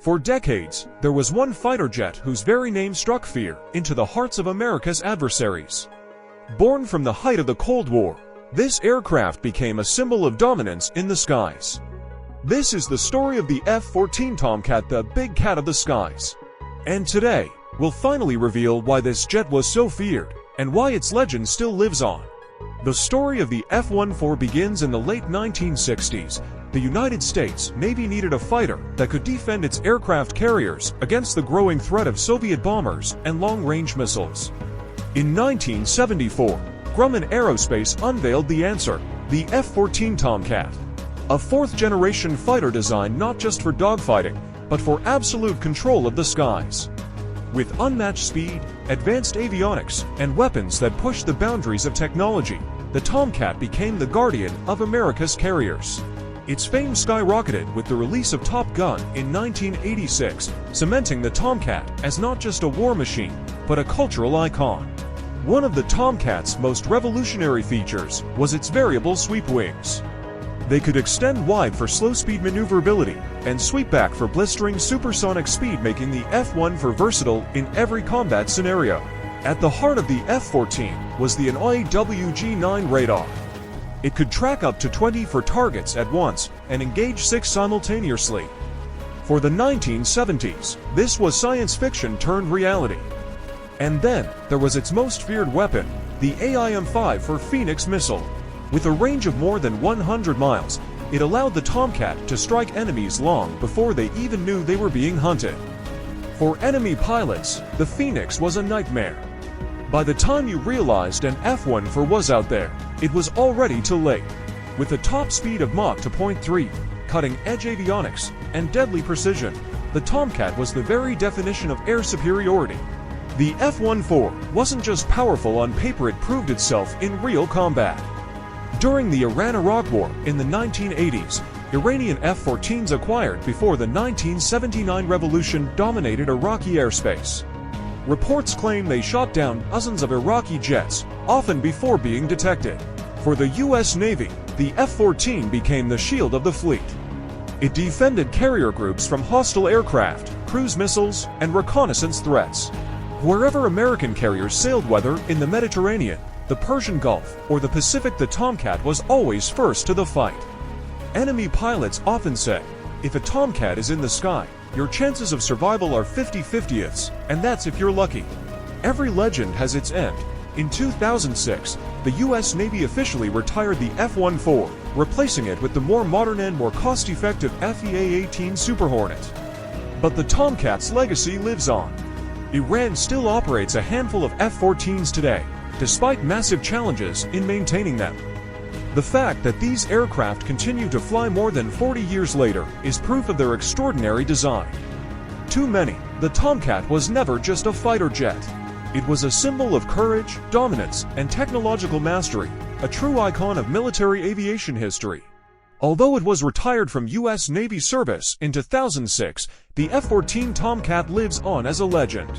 For decades, there was one fighter jet whose very name struck fear into the hearts of America's adversaries. Born from the height of the Cold War, this aircraft became a symbol of dominance in the skies. This is the story of the F-14 Tomcat, the big cat of the skies. And today, we'll finally reveal why this jet was so feared, and why its legend still lives on. The story of the F-14 begins in the late 1960s. The United States Navy needed a fighter that could defend its aircraft carriers against the growing threat of Soviet bombers and long-range missiles. In 1974, Grumman Aerospace unveiled the answer, the F-14 Tomcat. A fourth-generation fighter designed not just for dogfighting, but for absolute control of the skies. With unmatched speed, advanced avionics, and weapons that pushed the boundaries of technology, the Tomcat became the guardian of America's carriers. Its fame skyrocketed with the release of Top Gun in 1986, cementing the Tomcat as not just a war machine, but a cultural icon. One of the Tomcat's most revolutionary features was its variable sweep wings. They could extend wide for slow-speed maneuverability and sweep back for blistering supersonic speed, making the F-14 versatile in every combat scenario. At the heart of the F-14 was the WG-9 radar. It could track up to 24 targets at once and engage 6 simultaneously. For the 1970s, this was science fiction turned reality. And then, there was its most feared weapon, the AIM-5 for Phoenix missile. With a range of more than 100 miles, it allowed the Tomcat to strike enemies long before they even knew they were being hunted. For enemy pilots, the Phoenix was a nightmare. By the time you realized an F-14 was out there, it was already too late. With a top speed of Mach 2.3, cutting-edge avionics, and deadly precision, the Tomcat was the very definition of air superiority. The F-14 wasn't just powerful on paper, it proved itself in real combat. During the Iran-Iraq War in the 1980s, Iranian F-14s acquired before the 1979 revolution dominated Iraqi airspace. Reports claim they shot down dozens of Iraqi jets, often before being detected. For the U.S. Navy, the F-14 became the shield of the fleet. It defended carrier groups from hostile aircraft, cruise missiles, and reconnaissance threats. Wherever American carriers sailed, whether in the Mediterranean, the Persian Gulf, or the Pacific, the Tomcat was always first to the fight. Enemy pilots often say, if a Tomcat is in the sky, your chances of survival are 50/50ths, and that's if you're lucky. Every legend has its end. In 2006, the U.S. Navy officially retired the F-14, replacing it with the more modern and more cost-effective F-18 Super Hornet. But the Tomcat's legacy lives on. Iran still operates a handful of F-14s today, despite massive challenges in maintaining them. The fact that these aircraft continue to fly more than 40 years later is proof of their extraordinary design. To many, the Tomcat was never just a fighter jet. It was a symbol of courage, dominance, and technological mastery, a true icon of military aviation history. Although it was retired from U.S. Navy service in 2006, the F-14 Tomcat lives on as a legend.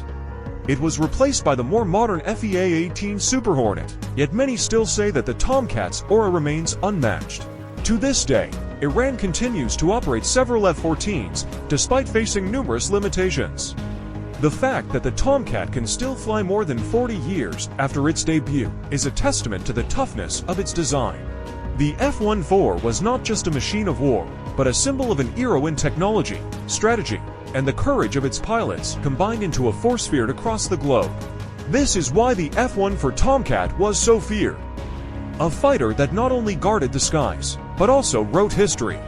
It was replaced by the more modern F-18 Super Hornet, yet many still say that the Tomcat's aura remains unmatched. To this day, Iran continues to operate several F-14s, despite facing numerous limitations. The fact that the Tomcat can still fly more than 40 years after its debut is a testament to the toughness of its design. The F-14 was not just a machine of war, but a symbol of an era when technology, strategy, and the courage of its pilots combined into a force feared across the globe. This is why the F-14 Tomcat was so feared. A fighter that not only guarded the skies, but also wrote history.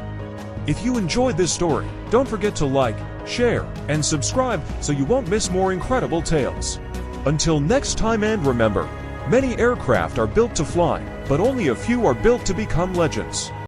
If you enjoyed this story, don't forget to like, share, and subscribe so you won't miss more incredible tales. Until next time, and remember, many aircraft are built to fly, but only a few are built to become legends.